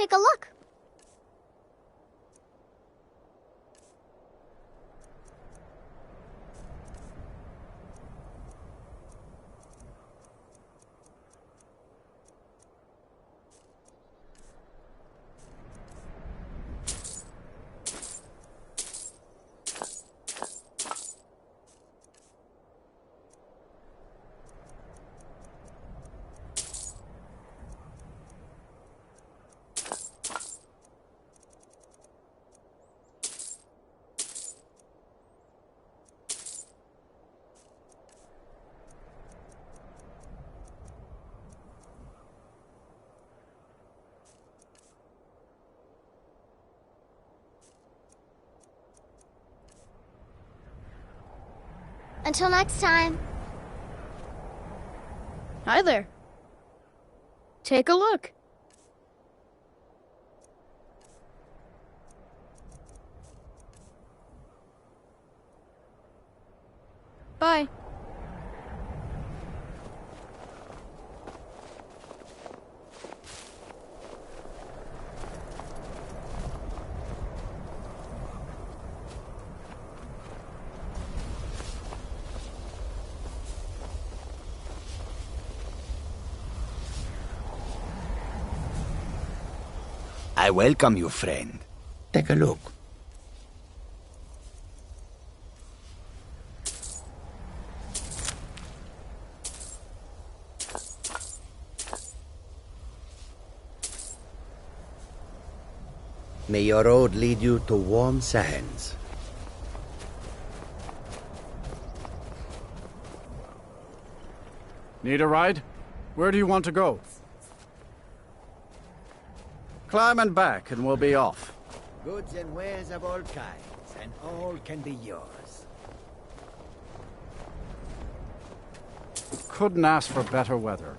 take a look. Until next time. Hi there. Take a look. Bye. I welcome you, friend. Take a look. May your road lead you to warm sands. Need a ride? Where do you want to go? Climb and back, and we'll be off. Goods and wares of all kinds, and all can be yours. Couldn't ask for better weather.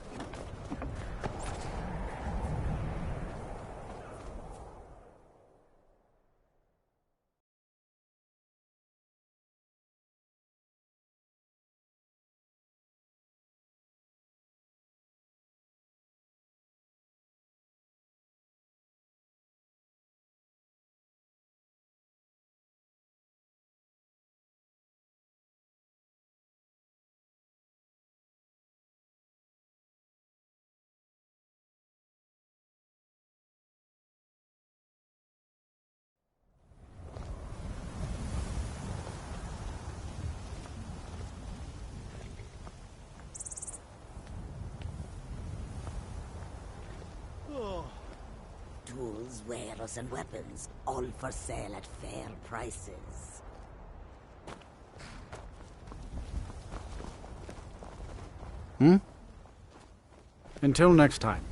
Tools, wares, and weapons, all for sale at fair prices. Until next time.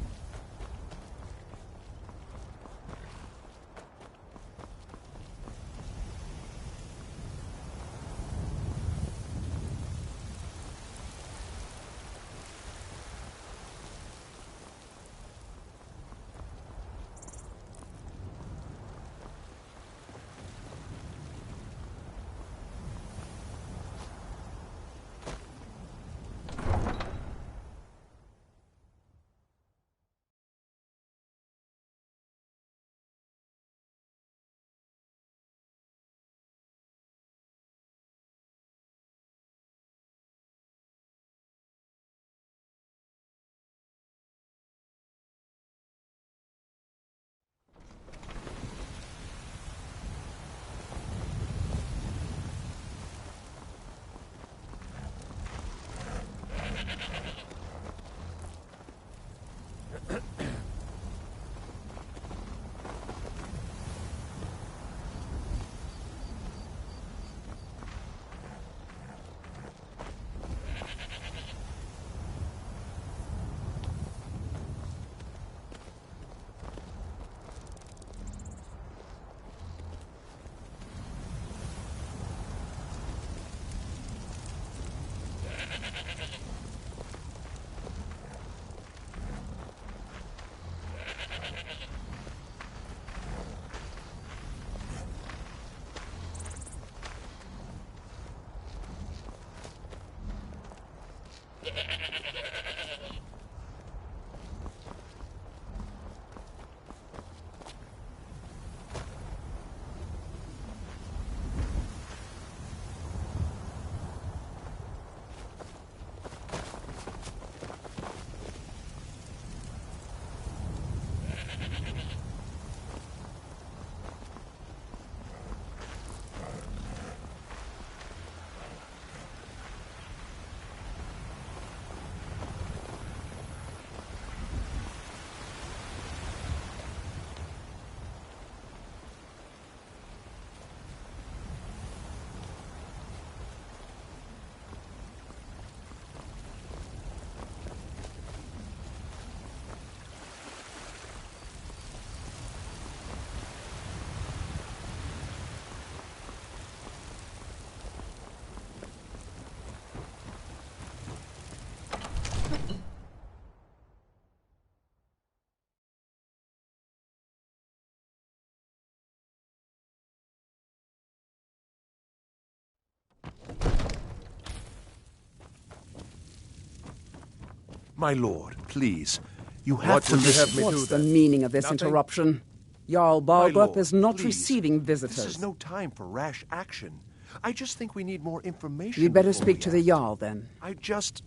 My lord, please. You have to What would you listen. have me do What's the then? meaning of this Nothing? interruption? Jarl My Balgrup lord, is not please. receiving visitors. This is no time for rash action. I just think we need more information. You'd better before speak we to the act. Jarl, then. I just...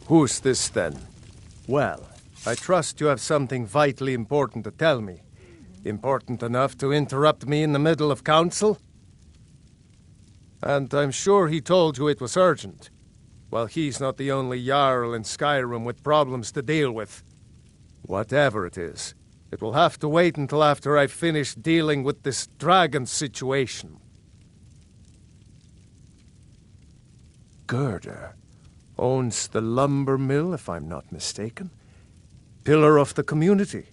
Who's this then? Well, I trust you have something vitally important to tell me. Important enough to interrupt me in the middle of council? And I'm sure he told you it was urgent. Well, he's not the only Jarl in Skyrim with problems to deal with. Whatever it is, it will have to wait until after I've finished dealing with this dragon situation. Gerda owns the lumber mill, if I'm not mistaken. Pillar of the community,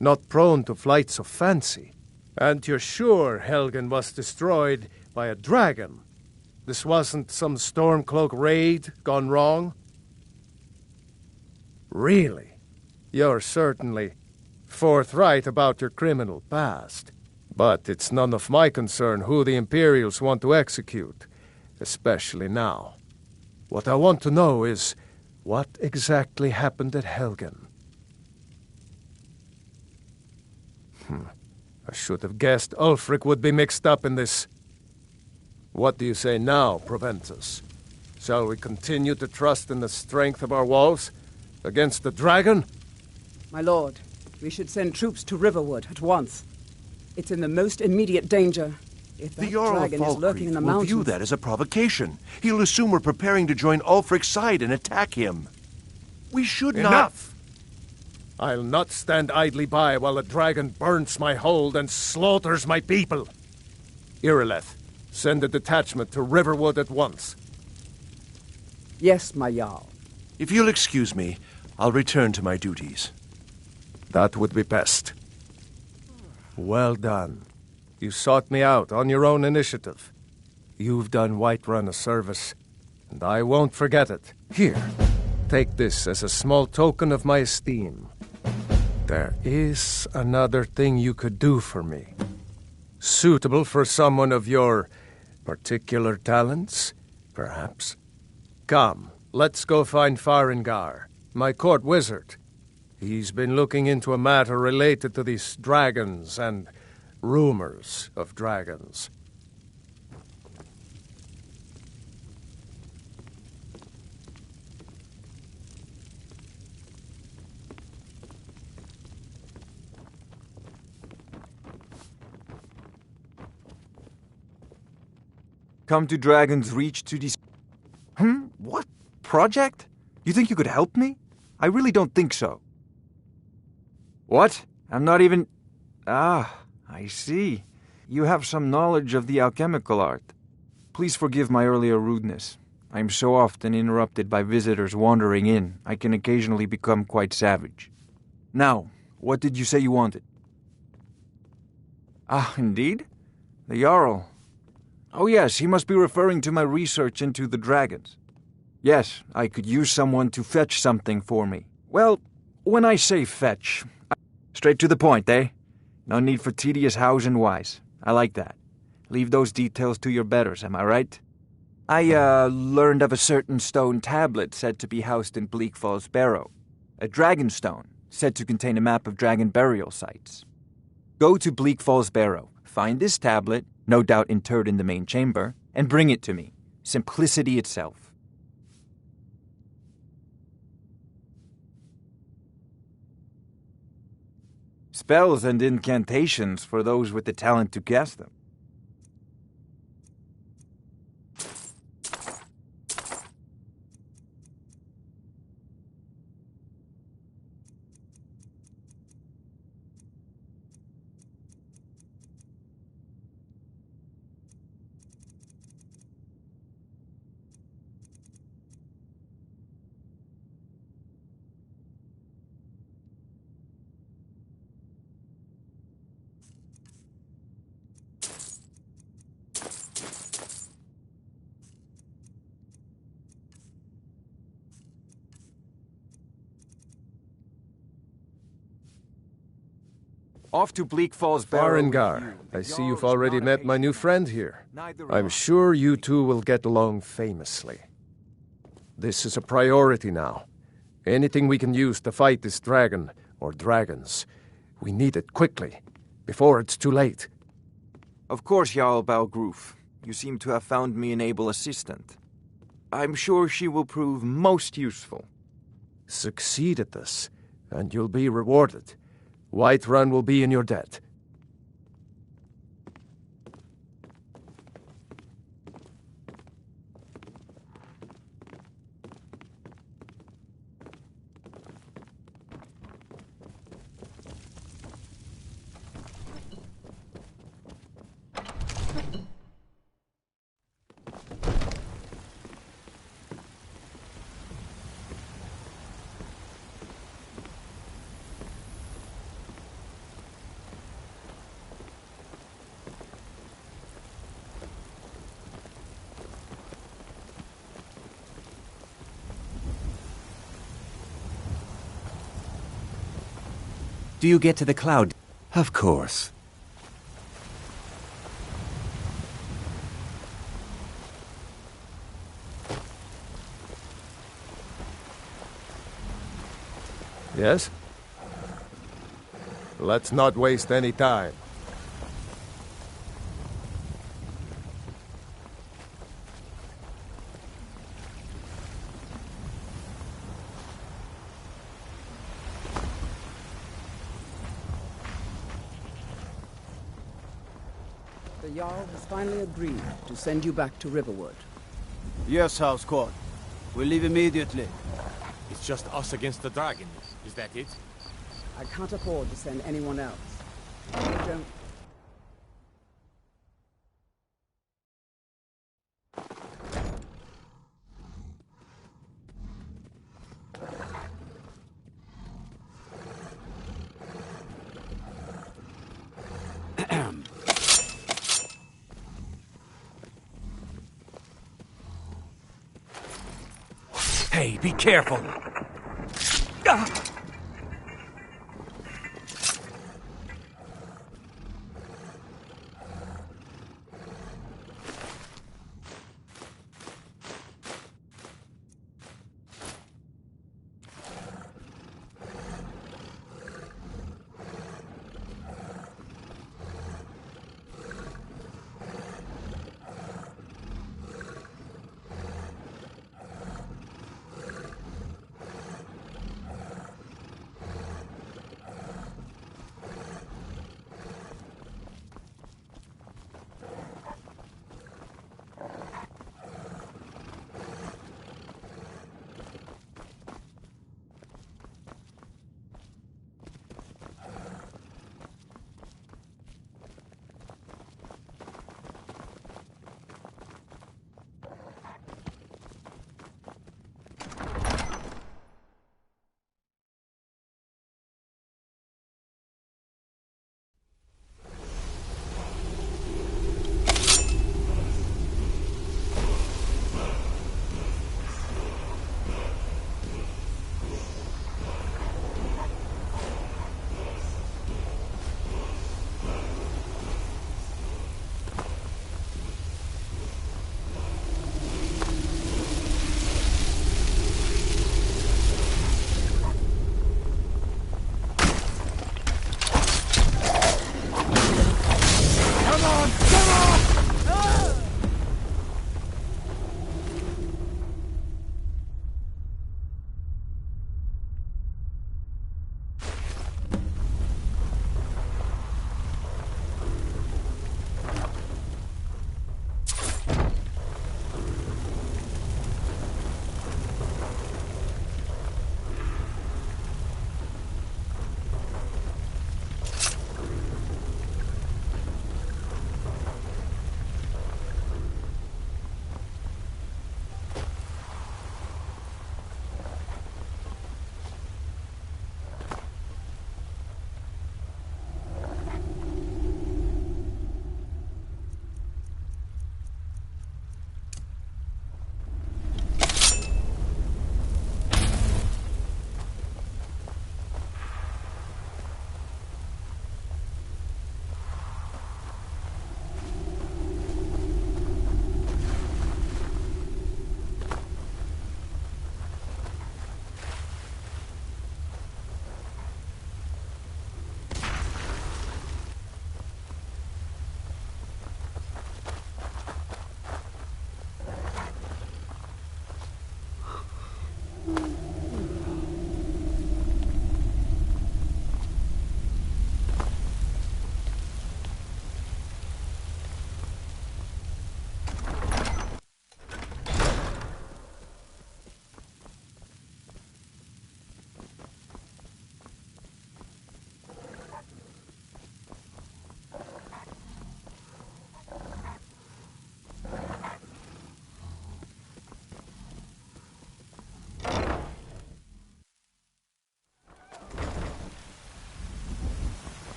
not prone to flights of fancy. And you're sure Helgen was destroyed by a dragon? This wasn't some Stormcloak raid gone wrong? Really? You're certainly forthright about your criminal past. But it's none of my concern who the Imperials want to execute, especially now. What I want to know is, what exactly happened at Helgen? I should have guessed Ulfric would be mixed up in this. What do you say now, Proventus? Shall we continue to trust in the strength of our walls against the dragon? My lord, we should send troops to Riverwood at once. It's in the most immediate danger. If The that Jarl of dragon is lurking in the Falkreath will mountains... view that as a provocation. He'll assume we're preparing to join Ulfric's side and attack him. We should not... Enough! I'll not stand idly by while a dragon burns my hold and slaughters my people. Irileth, send a detachment to Riverwood at once. Yes, my Jarl. If you'll excuse me, I'll return to my duties. That would be best. Well done. You sought me out on your own initiative. You've done Whiterun a service, and I won't forget it. Here, take this as a small token of my esteem. There is another thing you could do for me. Suitable for someone of your particular talents, perhaps. Come, let's go find Farengar, my court wizard. He's been looking into a matter related to these dragons and rumors of dragons. Come to Dragon's Reach to What? Project? You think you could help me? I really don't think so. What? I'm not even... Ah, I see. You have some knowledge of the alchemical art. Please forgive my earlier rudeness. I am so often interrupted by visitors wandering in, I can occasionally become quite savage. Now, what did you say you wanted? Ah, indeed? The Jarl. Oh yes, he must be referring to my research into the dragons. Yes, I could use someone to fetch something for me. Well, when I say fetch, straight to the point, eh? No need for tedious hows and whys. I like that. Leave those details to your betters, am I right? I, learned of a certain stone tablet said to be housed in Bleak Falls Barrow. A dragon stone, said to contain a map of dragon burial sites. Go to Bleak Falls Barrow, find this tablet, no doubt interred in the main chamber, and bring it to me. Simplicity itself. Spells and incantations for those with the talent to cast them. Off to Bleak Falls Barrow. Farengar, I see you've already met my new friend here. I'm sure you two will get along famously. This is a priority now. Anything we can use to fight this dragon, or dragons. We need it quickly, before it's too late. Of course, Jarl Balgroof. You seem to have found me an able assistant. I'm sure she will prove most useful. Succeed at this, and you'll be rewarded. Whiterun will be in your debt. Do you get to the cloud? Of course. Yes? Let's not waste any time. The Jarl has finally agreed to send you back to Riverwood. Yes, House Court. We'll leave immediately. It's just us against the dragon. Is that it? I can't afford to send anyone else. I don't... Hey, be careful!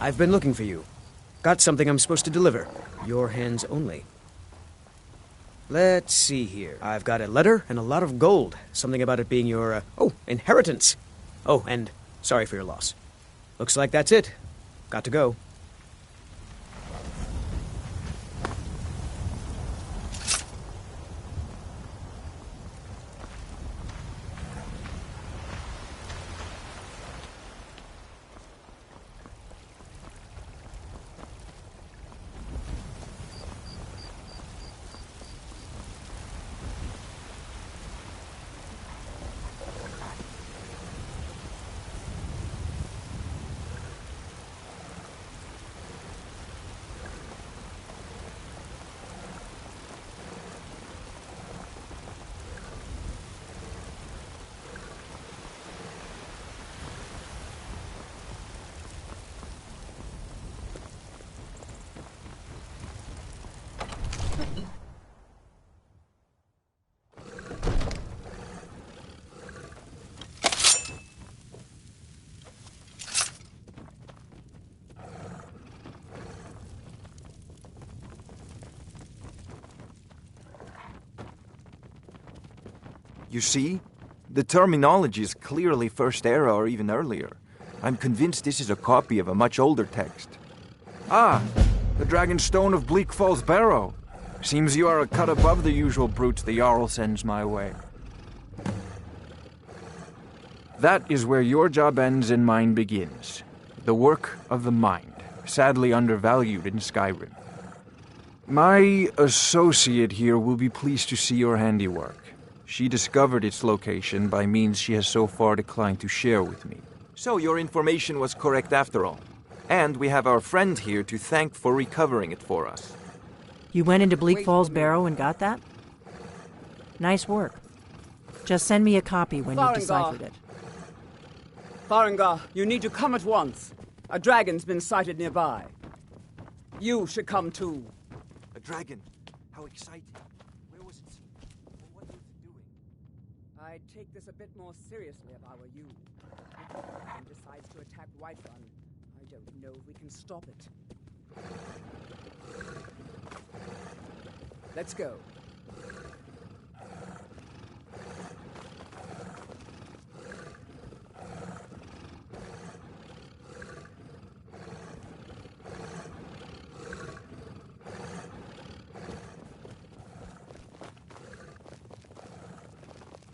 I've been looking for you. Got something I'm supposed to deliver. Your hands only. Let's see here. I've got a letter and a lot of gold. Something about it being your, inheritance. Oh, and sorry for your loss. Looks like that's it. Got to go. You see? The terminology is clearly First Era or even earlier. I'm convinced this is a copy of a much older text. Ah, the Dragonstone of Bleak Falls Barrow. Seems you are a cut above the usual brutes the Jarl sends my way. That is where your job ends and mine begins. The work of the mind, sadly undervalued in Skyrim. My associate here will be pleased to see your handiwork. She discovered its location by means she has so far declined to share with me. So your information was correct after all. And we have our friend here to thank for recovering it for us. You went into Bleak Falls Barrow and got that? Nice work. Just send me a copy when you've deciphered it. Farengar, you need to come at once. A dragon's been sighted nearby. You should come too. A dragon? How exciting. Where was it seen? Or what was it doing? I'd take this a bit more seriously if I were you. If the dragon decides to attack Whiterun, I don't know if we can stop it. Let's go.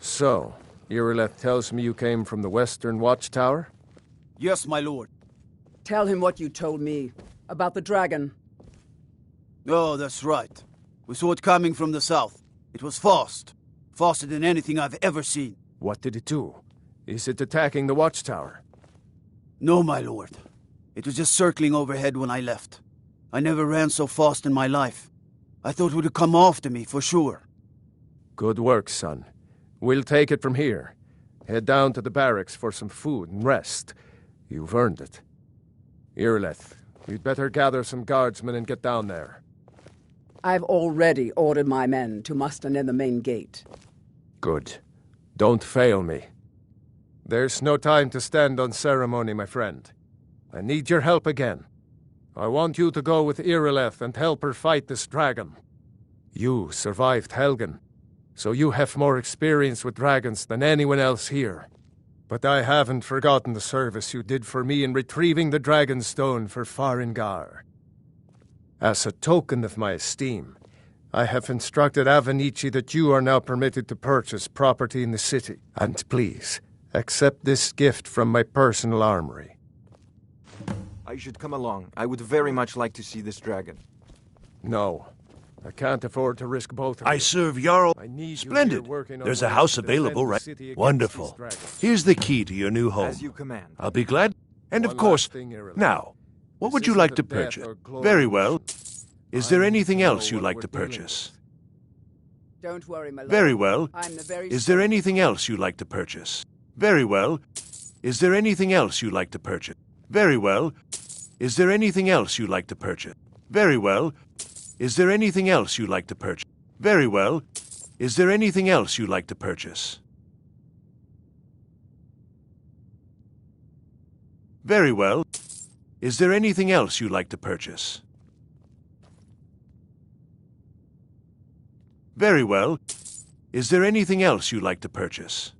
So, Irileth tells me you came from the Western Watchtower? Yes, my lord. Tell him what you told me about the dragon. Oh, that's right. We saw it coming from the south. It was fast. Faster than anything I've ever seen. What did it do? Is it attacking the Watchtower? No, my lord. It was just circling overhead when I left. I never ran so fast in my life. I thought it would come after me, for sure. Good work, son. We'll take it from here. Head down to the barracks for some food and rest. You've earned it. Irileth, you'd better gather some guardsmen and get down there. I've already ordered my men to muster near the main gate. Good. Don't fail me. There's no time to stand on ceremony, my friend. I need your help again. I want you to go with Irileth and help her fight this dragon. You survived Helgen, so you have more experience with dragons than anyone else here. But I haven't forgotten the service you did for me in retrieving the Dragonstone for Farengar. As a token of my esteem, I have instructed Avenici that you are now permitted to purchase property in the city. And please, accept this gift from my personal armory. I should come along. I would very much like to see this dragon. No. I can't afford to risk both of you. I serve Jarl. Splendid. There's a house available, right? Wonderful. Here's the key to your new home. As you command. I'll be glad. And of course, now, what would you like to purchase? Very well. Is there anything else you'd like to purchase? Don't worry, my lord. Very well. I'm the very Is there anything else you'd like to purchase? Very well. Is there anything else you'd like to purchase? Very well. Is there anything else you'd like to purchase? Very well. Is there anything else you'd like to purchase? Very well. Is there anything else you'd like to purchase? Very well. Is there anything else you'd like to purchase? Very well. Is there anything else you'd like to purchase?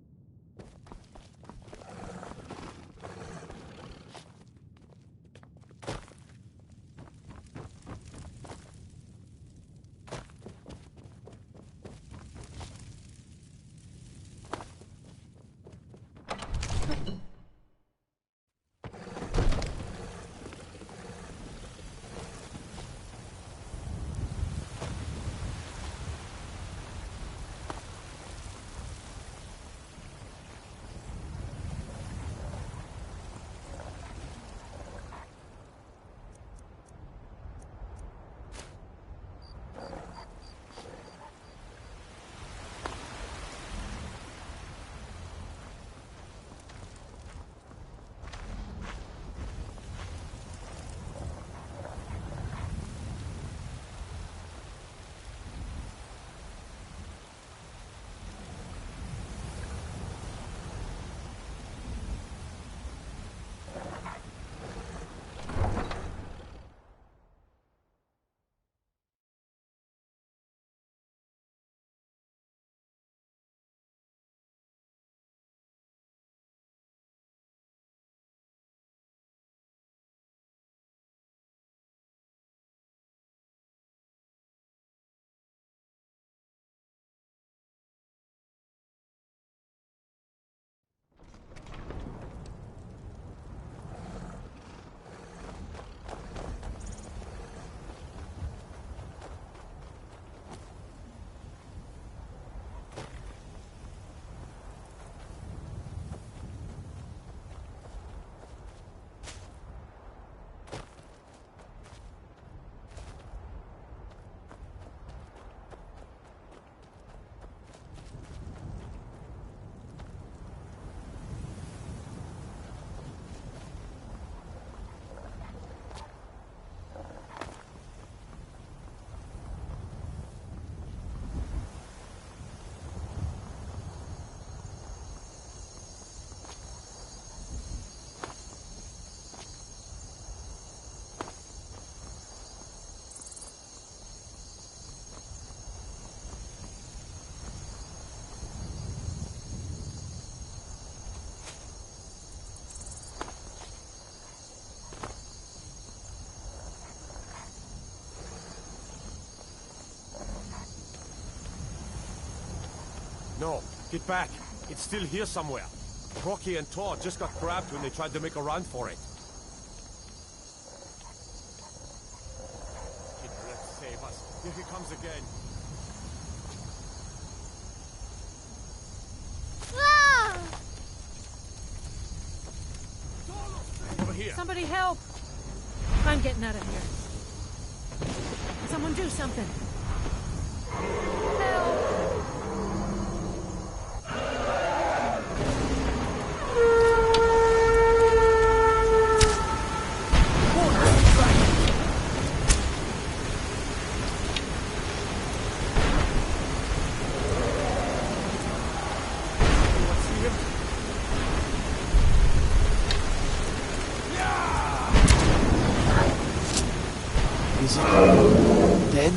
No, get back. It's still here somewhere. Rocky and Tor just got grabbed when they tried to make a run for it. Let's save us. Here he comes again. Ah! Over here. Somebody help! I'm getting out of here. Someone do something. Help! Is it dead?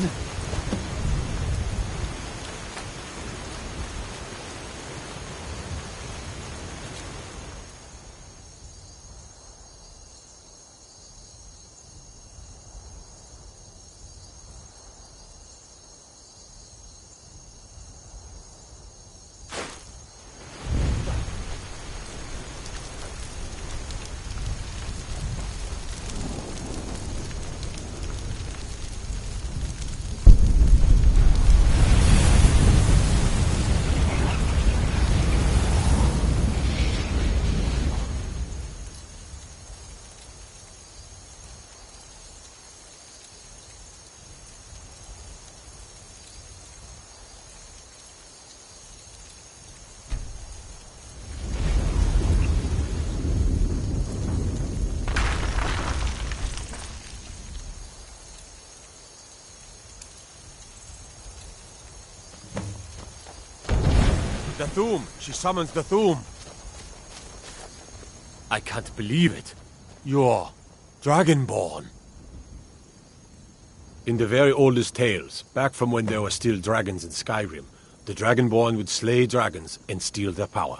The Thum! She summons the Thum! I can't believe it. You're Dragonborn. In the very oldest tales, back from when there were still dragons in Skyrim, the Dragonborn would slay dragons and steal their power.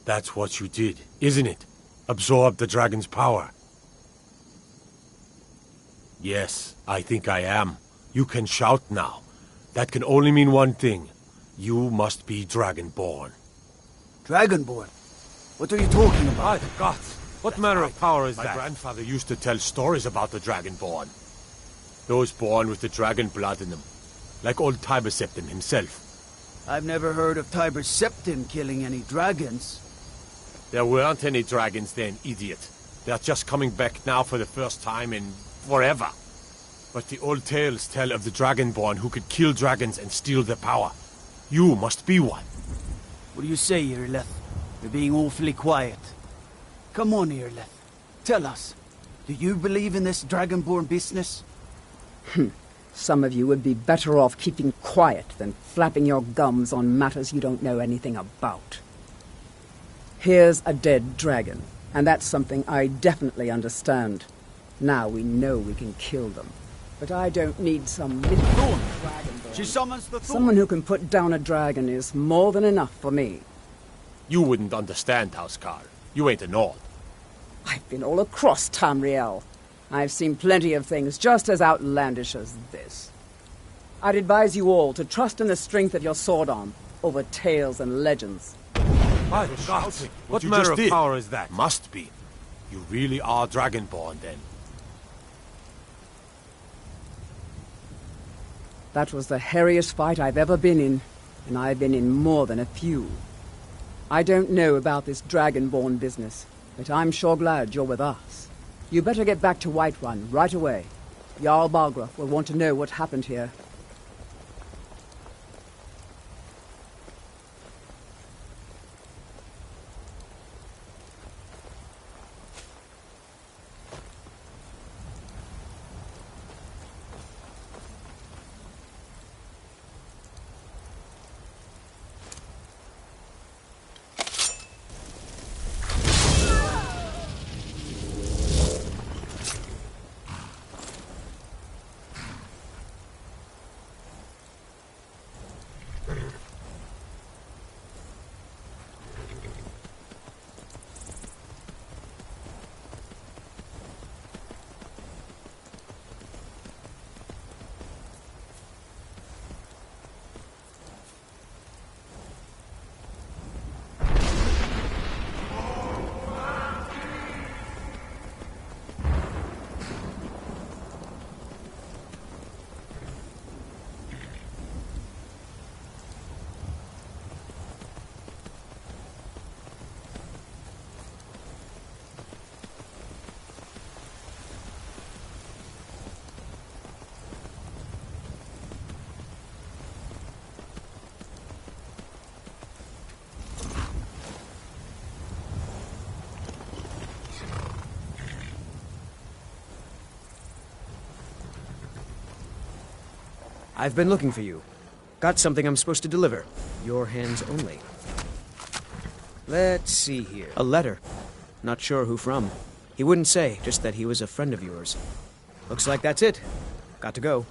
That's what you did, isn't it? Absorb the dragon's power. Yes, I think I am. You can shout now. That can only mean one thing. You must be Dragonborn. Dragonborn? What are you talking about? My gods! What manner of power is that? My grandfather used to tell stories about the Dragonborn. Those born with the dragon blood in them. Like old Pt.7 himself. I've never heard of Pt.7 killing any dragons. There weren't any dragons then, idiot. They're just coming back now for the first time in forever. But the old tales tell of the Dragonborn who could kill dragons and steal their power. You must be one. What do you say, Irleth? You're being awfully quiet. Come on, Irleth. Tell us. Do you believe in this Dragonborn business? Some of you would be better off keeping quiet than flapping your gums on matters you don't know anything about. Here's a dead dragon, and that's something I definitely understand. Now we know we can kill them. But I don't need some little dragonborn. She summons the Thorn. Someone who can put down a dragon is more than enough for me. You wouldn't understand, Housecarl. You ain't a Nord. I've been all across Tamriel. I've seen plenty of things just as outlandish as this. I'd advise you all to trust in the strength of your sword arm over tales and legends. My God! What manner of power is that? Must be. You really are Dragonborn, then. That was the hairiest fight I've ever been in, and I've been in more than a few. I don't know about this Dragonborn business, but I'm sure glad you're with us. You better get back to Whiterun right away. Jarl Balgruuf will want to know what happened here. I've been looking for you. Got something I'm supposed to deliver. Your hands only. Let's see here. A letter. Not sure who from. He wouldn't say, just that he was a friend of yours. Looks like that's it. Got to go.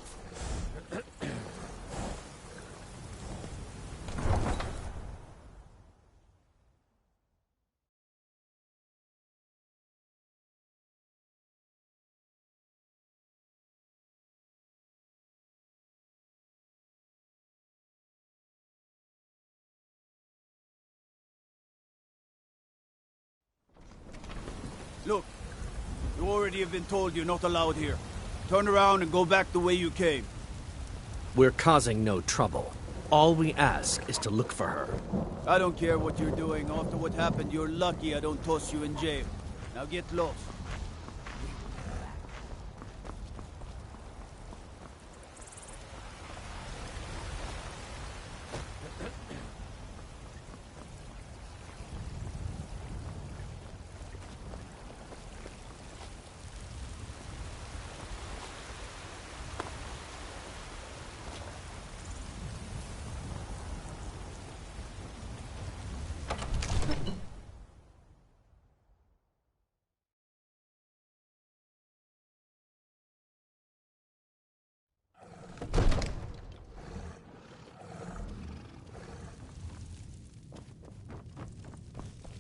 Look, you already have been told you're not allowed here. Turn around and go back the way you came. We're causing no trouble. All we ask is to look for her. I don't care what you're doing. After what happened, you're lucky I don't toss you in jail. Now get lost.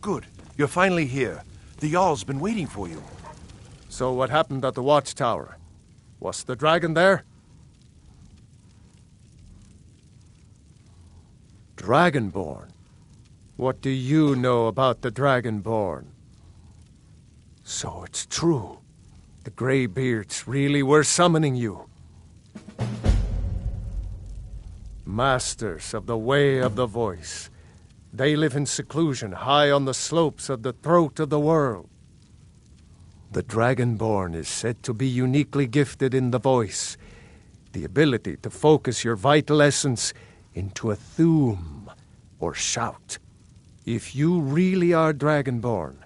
Good. You're finally here. The Jarl's been waiting for you. So what happened at the watchtower? Was the dragon there? Dragonborn? What do you know about the Dragonborn? So it's true. The Greybeards really were summoning you. Masters of the Way of the Voice. They live in seclusion high on the slopes of the throat of the world. The Dragonborn is said to be uniquely gifted in the voice, the ability to focus your vital essence into a thum, or shout. If you really are Dragonborn,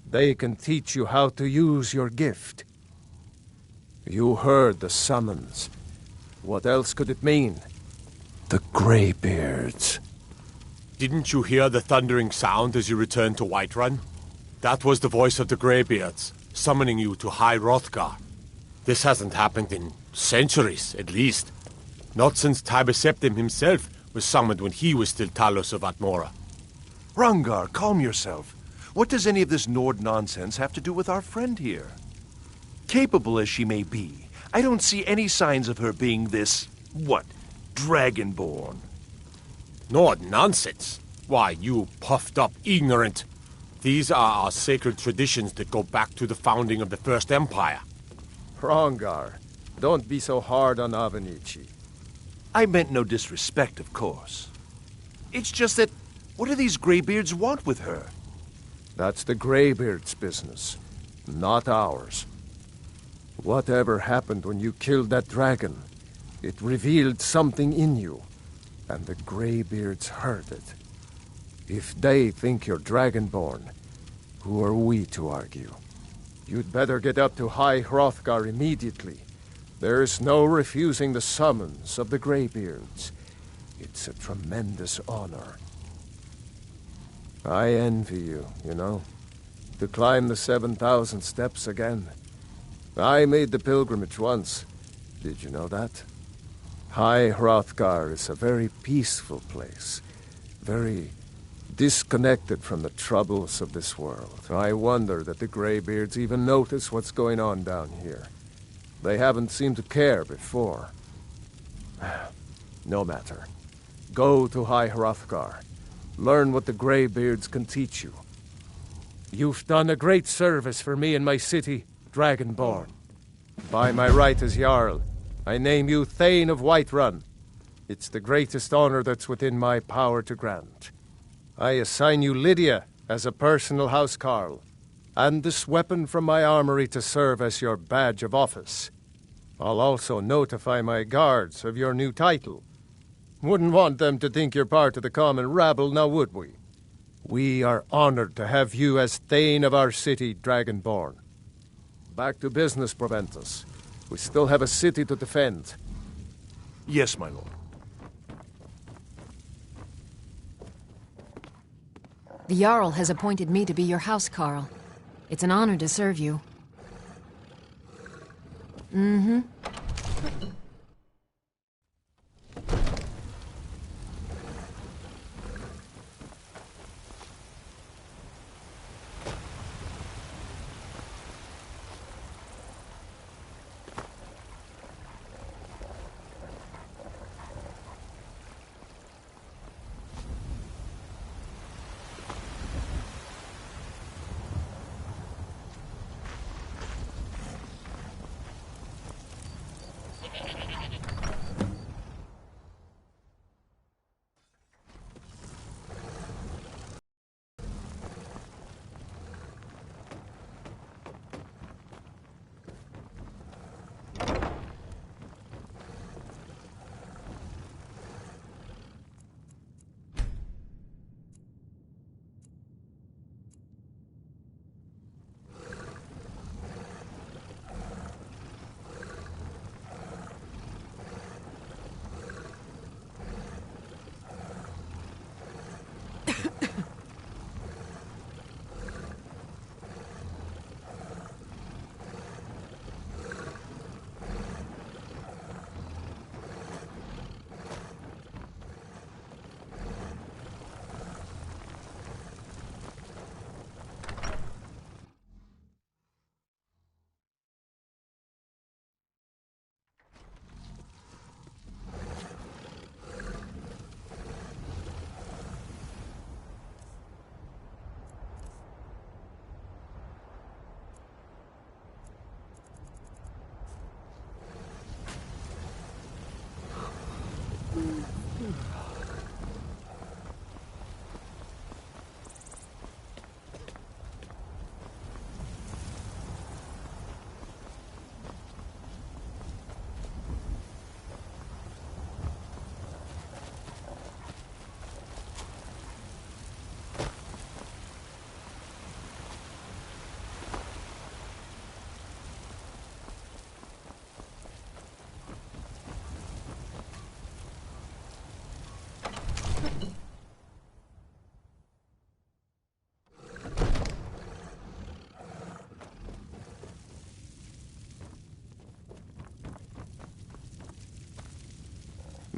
they can teach you how to use your gift. You heard the summons. What else could it mean? The Greybeards. Didn't you hear the thundering sound as you returned to Whiterun? That was the voice of the Greybeards, summoning you to High Hrothgar. This hasn't happened in centuries, at least. Not since Pt.7 himself was summoned when he was still Talos of Atmora. Hrongar, calm yourself. What does any of this Nord nonsense have to do with our friend here? Capable as she may be, I don't see any signs of her being this, Dragonborn. Nord nonsense? Why, you puffed up ignorant. These are our sacred traditions that go back to the founding of the First Empire. Hrongar, don't be so hard on Avenici. I meant no disrespect, of course. It's just that, what do these Greybeards want with her? That's the Greybeards' business, not ours. Whatever happened when you killed that dragon, it revealed something in you, and the Greybeards heard it. If they think you're Dragonborn, who are we to argue? You'd better get up to High Hrothgar immediately. There's no refusing the summons of the Greybeards. It's a tremendous honor. I envy you, you know, to climb the 7,000 steps again. I made the pilgrimage once. Did you know that? High Hrothgar is a very peaceful place, very disconnected from the troubles of this world. I wonder that the Greybeards even notice what's going on down here. They haven't seemed to care before. No matter. Go to High Hrothgar. Learn what the Greybeards can teach you. You've done a great service for me and my city, Dragonborn. By my right as Jarl, I name you Thane of Whiterun. It's the greatest honor that's within my power to grant. I assign you Lydia as a personal housecarl, and this weapon from my armory to serve as your badge of office. I'll also notify my guards of your new title. Wouldn't want them to think you're part of the common rabble, now would we? We are honored to have you as Thane of our city, Dragonborn. Back to business, Proventus. We still have a city to defend. Yes, my lord. The Jarl has appointed me to be your housecarl. It's an honor to serve you. Mm-hmm.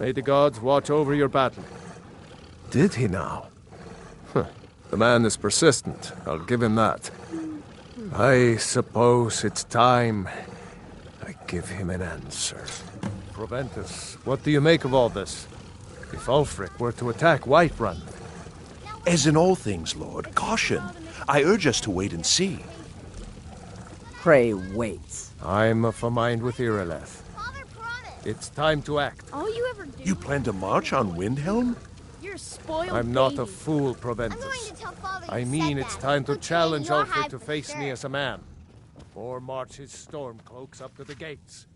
May the gods watch over your battle. Did he now? Huh. The man is persistent. I'll give him that. I suppose it's time I give him an answer. Proventus, what do you make of all this? If Ulfric were to attack Whiterun... As in all things, Lord, caution. I urge us to wait and see. Pray wait. I'm of a mind with Irileth. It's time to act. All you ever do... You plan to march on Windhelm? You're a spoiled I'm not baby. a fool, Proventus. I mean it's time to challenge Ulfric to face me as a man. Or march his Stormcloaks up to the gates.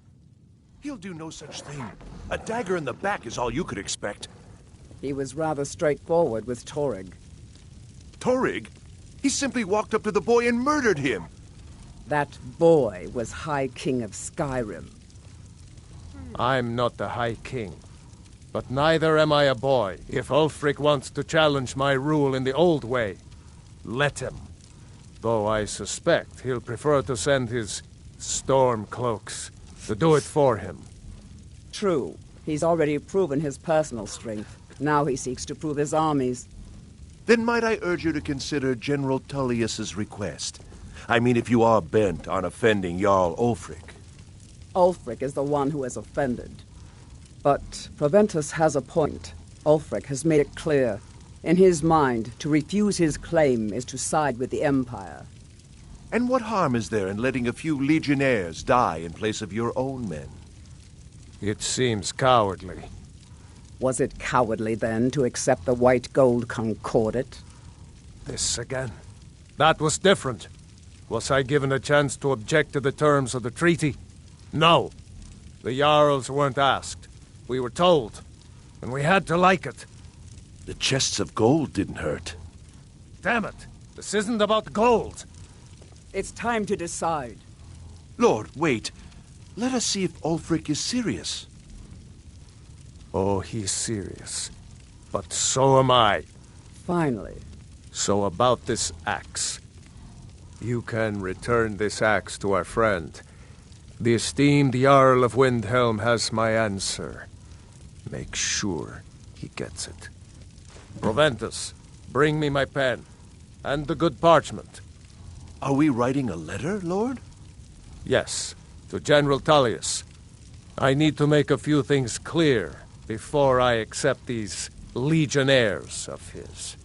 He'll do no such thing. A dagger in the back is all you could expect. He was rather straightforward with Torrig. Torrig? He simply walked up to the boy and murdered him. That boy was High King of Skyrim. I'm not the High King. But neither am I a boy. If Ulfric wants to challenge my rule in the old way, let him. Though I suspect he'll prefer to send his Stormcloaks to do it for him. True. He's already proven his personal strength. Now he seeks to prove his armies. Then might I urge you to consider General Tullius's request? I mean, if you are bent on offending Jarl Ulfric. Ulfric is the one who has offended. But Proventus has a point. Ulfric has made it clear. In his mind, to refuse his claim is to side with the Empire. And what harm is there in letting a few legionnaires die in place of your own men? It seems cowardly. Was it cowardly, then, to accept the White Gold Concordat? This again. That was different. Was I given a chance to object to the terms of the treaty? No. The Jarls weren't asked. We were told. And we had to like it. The chests of gold didn't hurt. Damn it! This isn't about gold! It's time to decide. Lord, wait. Let us see if Ulfric is serious. Oh, he's serious. But so am I. Finally. So about this axe. You can return this axe to our friend. The esteemed Jarl of Windhelm has my answer. Make sure he gets it. Proventus, bring me my pen. And the good parchment. Are we writing a letter, Lord? Yes, to General Tullius. I need to make a few things clear before I accept these legionnaires of his.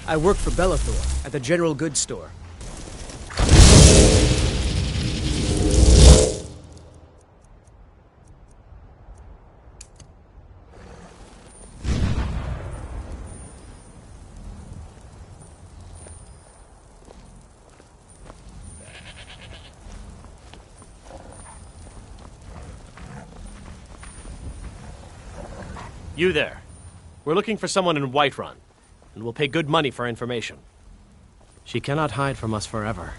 I work for Bellathor at the General Goods Store. You there. We're looking for someone in Whiterun, and we'll pay good money for information. She cannot hide from us forever.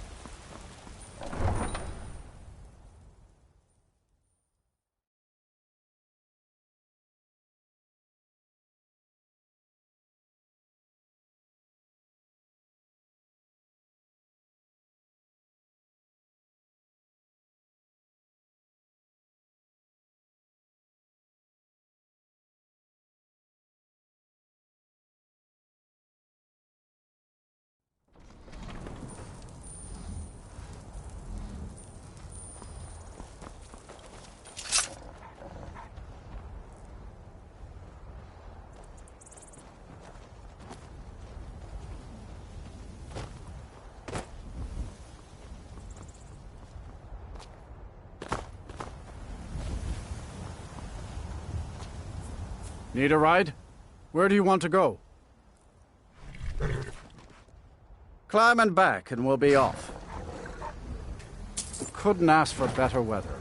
Need a ride? Where do you want to go? Climb and back and we'll be off. Couldn't ask for better weather.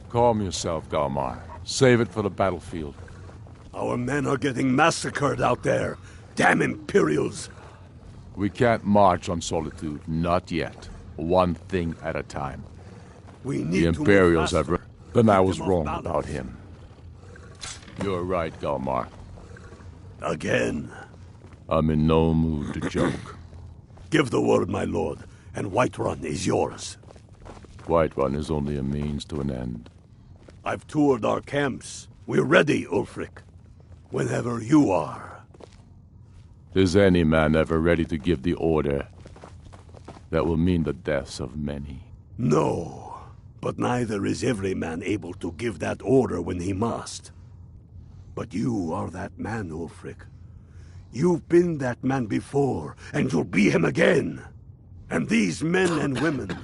Calm yourself, Galmar. Save it for the battlefield. Our men are getting massacred out there. Damn Imperials! We can't march on Solitude, not yet. One thing at a time. We need the Imperials have... Then I was wrong about him. You're right, Galmar. Again. I'm in no mood to joke. Give the word, my lord, and Whiterun is yours. Whiterun is only a means to an end. I've toured our camps. We're ready, Ulfric. Whenever you are. Is any man ever ready to give the order that will mean the deaths of many? No, but neither is every man able to give that order when he must. But you are that man, Ulfric. You've been that man before, and you'll be him again. And these men and women,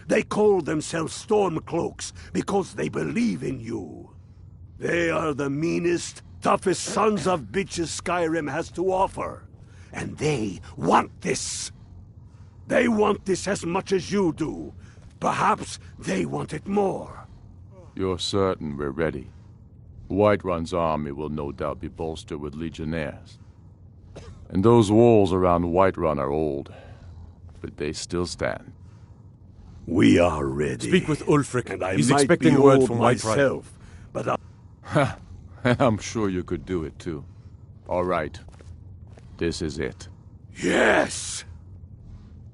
they call themselves Stormcloaks because they believe in you. They are the meanest, toughest sons of bitches Skyrim has to offer. And they want this. They want this as much as you do. Perhaps they want it more. You're certain we're ready? Whiterun's army will no doubt be bolstered with legionnaires. And those walls around Whiterun are old, but they still stand. We are ready. Speak with Ulfric. And I He's might expecting be word old from Whiterun. myself, but I'm sure you could do it too. All right. This is it. Yes!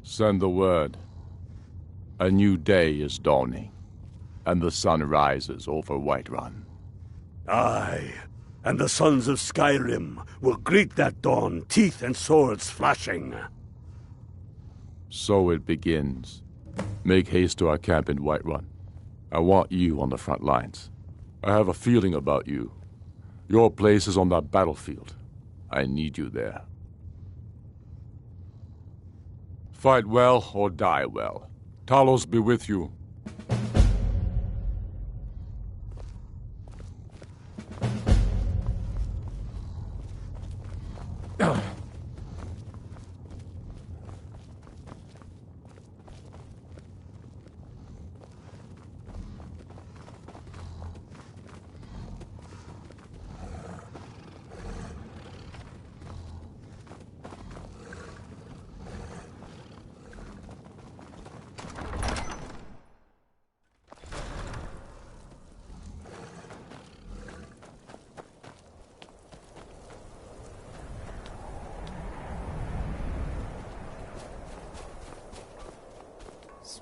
Send the word. A new day is dawning, and the sun rises over Whiterun. Aye, and the sons of Skyrim will greet that dawn, teeth and swords flashing. So it begins. Make haste to our camp in Whiterun. I want you on the front lines. I have a feeling about you. Your place is on that battlefield. I need you there. Fight well or die well. Talos be with you.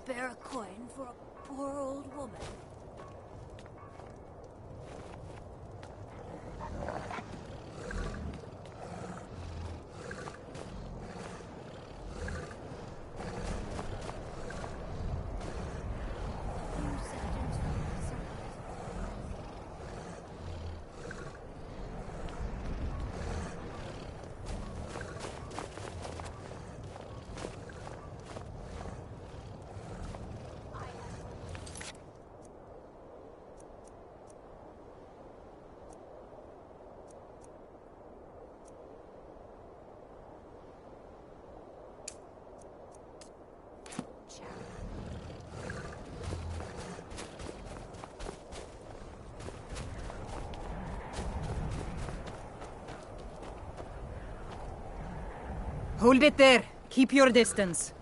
spare a coin for a poor old woman? Hold it there. Keep your distance.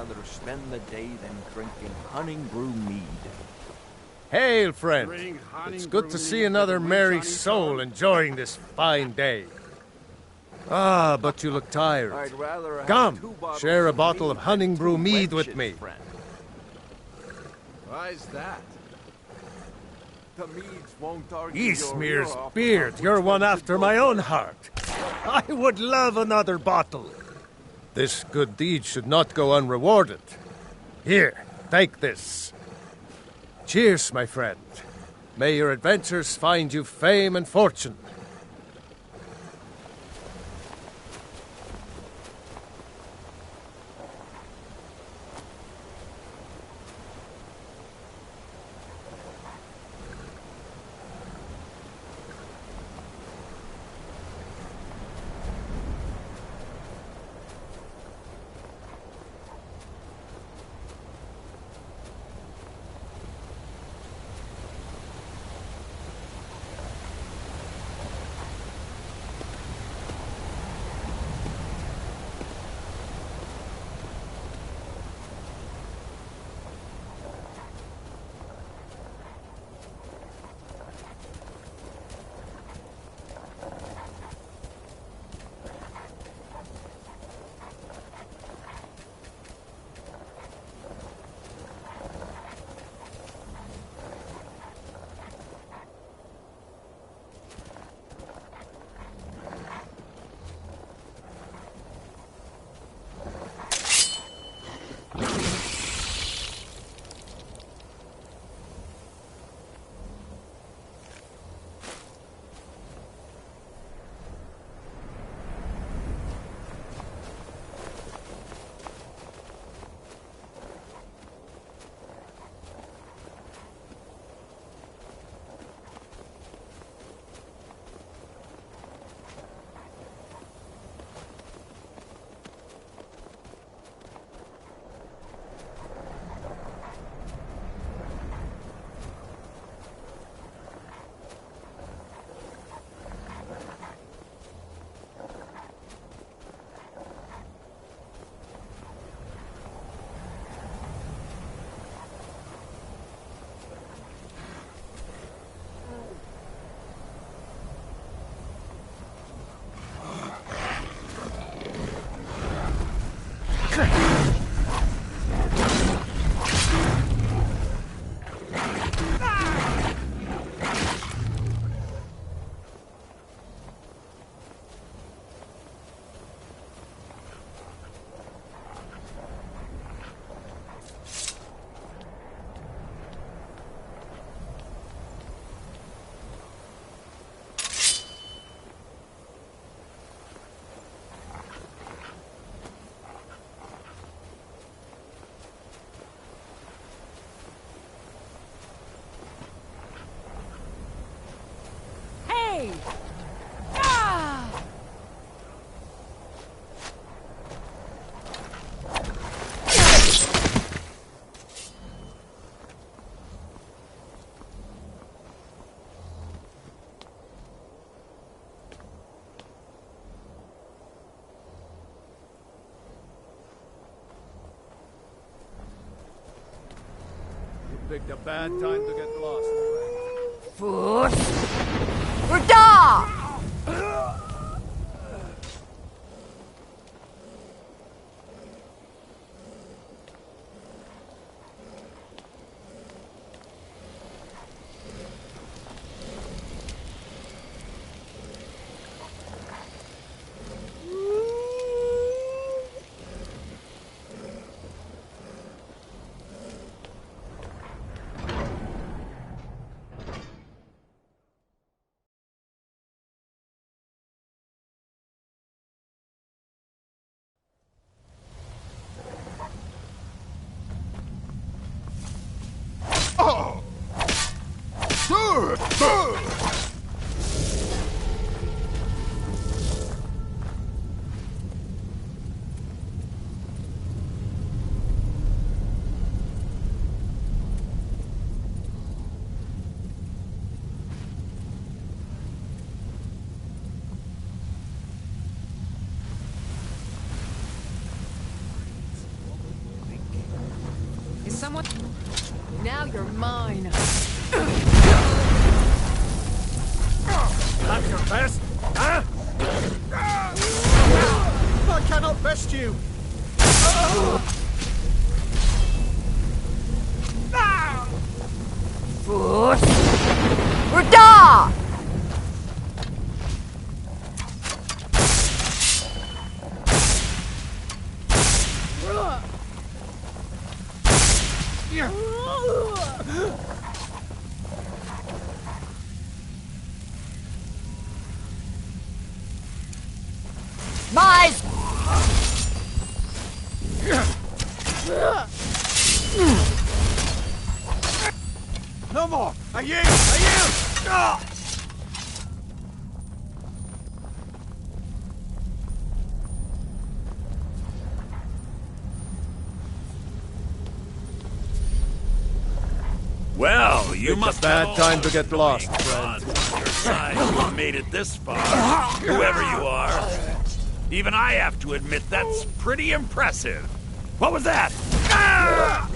rather spend the day than drinking honey brew mead. Hail, friend. It's good to see another merry soul enjoying this fine day. Ah, but you look tired. I'd rather have Come, 2 bottles share a of bottle mead of honey brew than 2 mead with wenches, me. friend. Why's that? The meads won't argue Eastmere's your ear off beard, about you're which one should after go my own first. heart. I would love another bottle. This good deed should not go unrewarded. Here, take this. Cheers, my friend. May your adventures find you fame and fortune. Picked a bad time to get lost. Foot. Rada! someone? Now you're mine. That's your best, huh? I cannot best you! Rada! Mais! No more! I yield! I yield! Ah! Well, you It's must a bad have time to get lost, friend. Your side, you made it this far, whoever you are. Even I have to admit that's pretty impressive. What was that? Ah!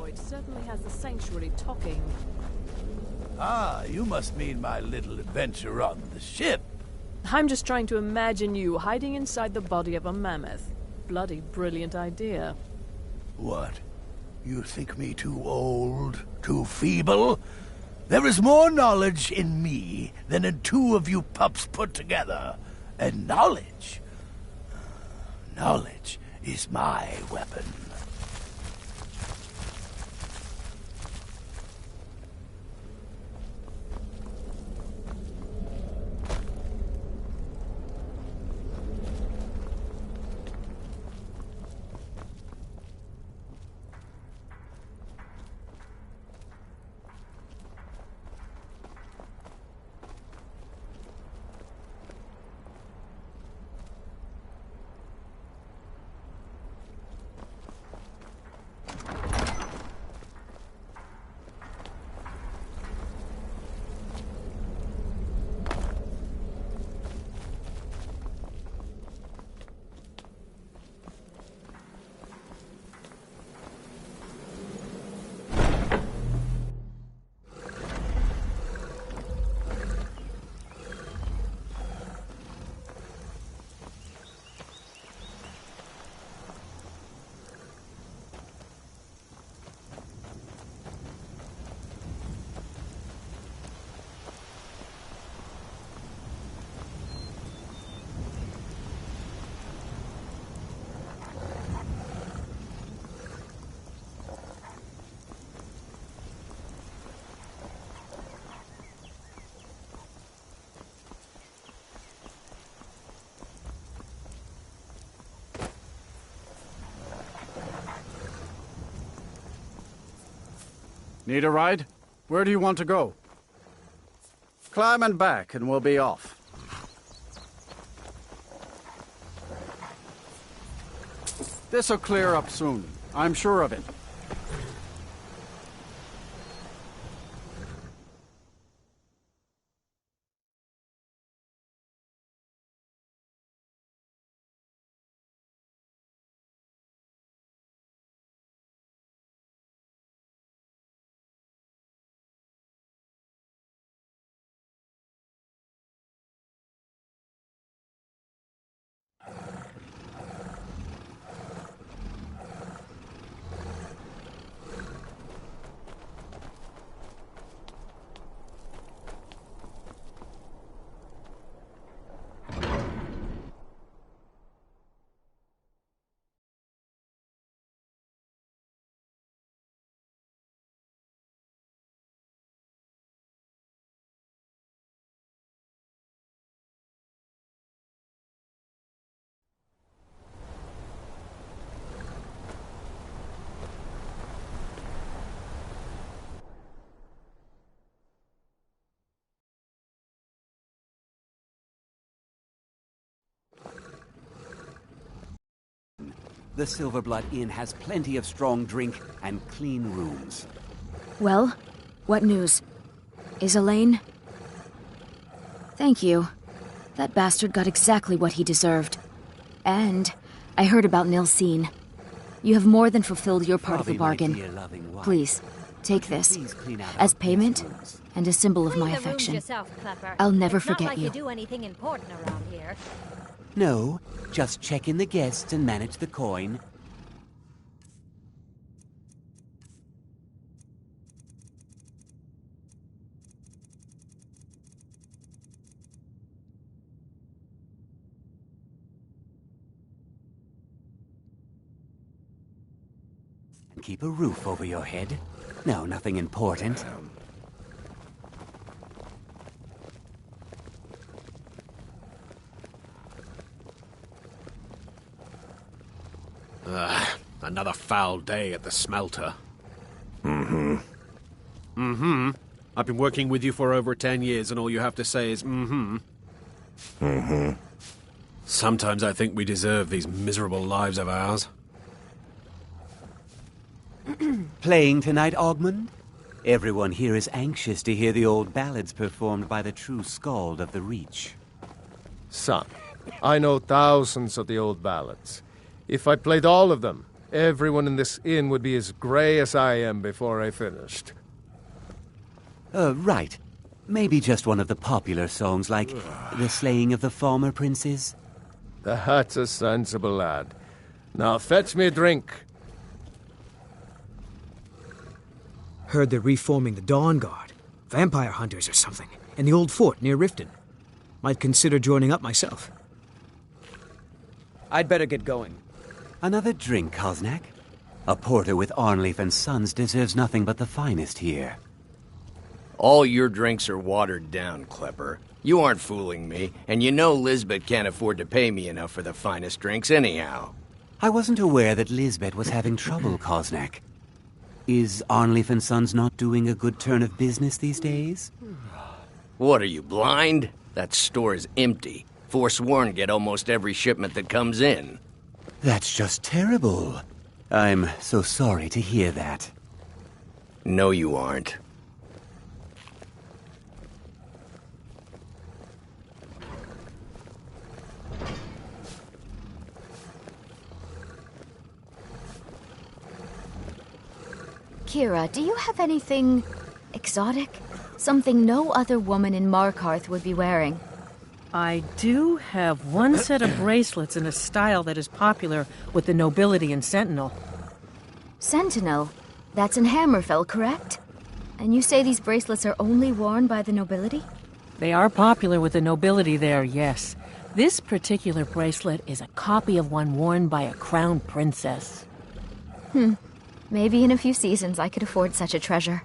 it certainly has the sanctuary talking. Ah, you must mean my little adventure on the ship. I'm just trying to imagine you hiding inside the body of a mammoth. Bloody brilliant idea. What? You think me too old? Too feeble? There is more knowledge in me than in two of you pups put together. And knowledge is my weapon. Need a ride? Where do you want to go? Climb and back and we'll be off. This'll clear up soon. I'm sure of it. The Silverblood Inn has plenty of strong drink and clean rooms. Well, what news? Is Elaine? Thank you. That bastard got exactly what he deserved. And I heard about Nilsine. You have more than fulfilled your part of the bargain. Please, take this as payment and a symbol of my affection. I'll never forget you. Not like you do anything important around here. No, just check in the guests and manage the coin. And keep a roof over your head. No, nothing important. Another foul day at the smelter. Mm-hmm. Mm-hmm. I've been working with you for over 10 years, and all you have to say is mm-hmm. Mm-hmm. Sometimes I think we deserve these miserable lives of ours. Playing tonight, Ogmund? Everyone here is anxious to hear the old ballads performed by the true skald of the Reach. Son, I know thousands of the old ballads. If I played all of them, Everyone in this inn would be as grey as I am before I finished. Right. Maybe just one of the popular songs like The Slaying of the Former Princes? That's a sensible lad. Now fetch me a drink. Heard they're reforming the Dawn Guard. Vampire hunters or something. In the old fort near Riften. Might consider joining up myself. I'd better get going. Another drink, Kosnak? A porter with Arnleif and Sons deserves nothing but the finest here. All your drinks are watered down, Klepper. You aren't fooling me, and you know Lisbeth can't afford to pay me enough for the finest drinks anyhow. I wasn't aware that Lisbeth was having trouble, Kosnak. Is Arnleif and Sons not doing a good turn of business these days? What, are you blind? That store is empty. Forsworn get almost every shipment that comes in. That's just terrible. I'm so sorry to hear that. No, you aren't. Kira, do you have anything exotic? Something no other woman in Markarth would be wearing? I do have one set of bracelets in a style that is popular with the nobility in Sentinel. Sentinel? That's in Hammerfell, correct? And you say these bracelets are only worn by the nobility? They are popular with the nobility there, yes. This particular bracelet is a copy of one worn by a crown princess. Maybe in a few seasons I could afford such a treasure.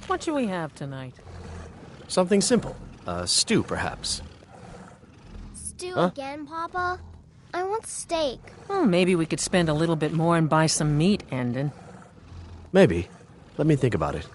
What should we have tonight? Something simple. Stew, perhaps. Stew again, Papa? I want steak. Well, maybe we could spend a little bit more and buy some meat, Endon. Maybe. Let me think about it.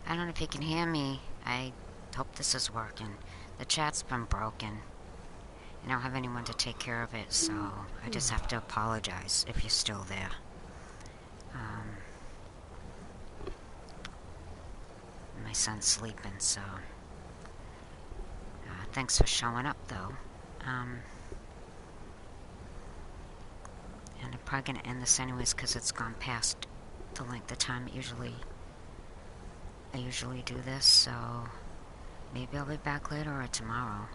I don't know if you can hear me. I hope this is working. The chat's been broken. I don't have anyone to take care of it, so I just have to apologize if you're still there. My son's sleeping, so... thanks for showing up, though. And I'm probably gonna end this anyways, because it's gone past the length of time it usually I usually do this, so maybe I'll be back later or tomorrow.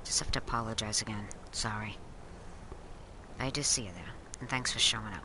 Just have to apologize again. Sorry. I do see you there, and thanks for showing up.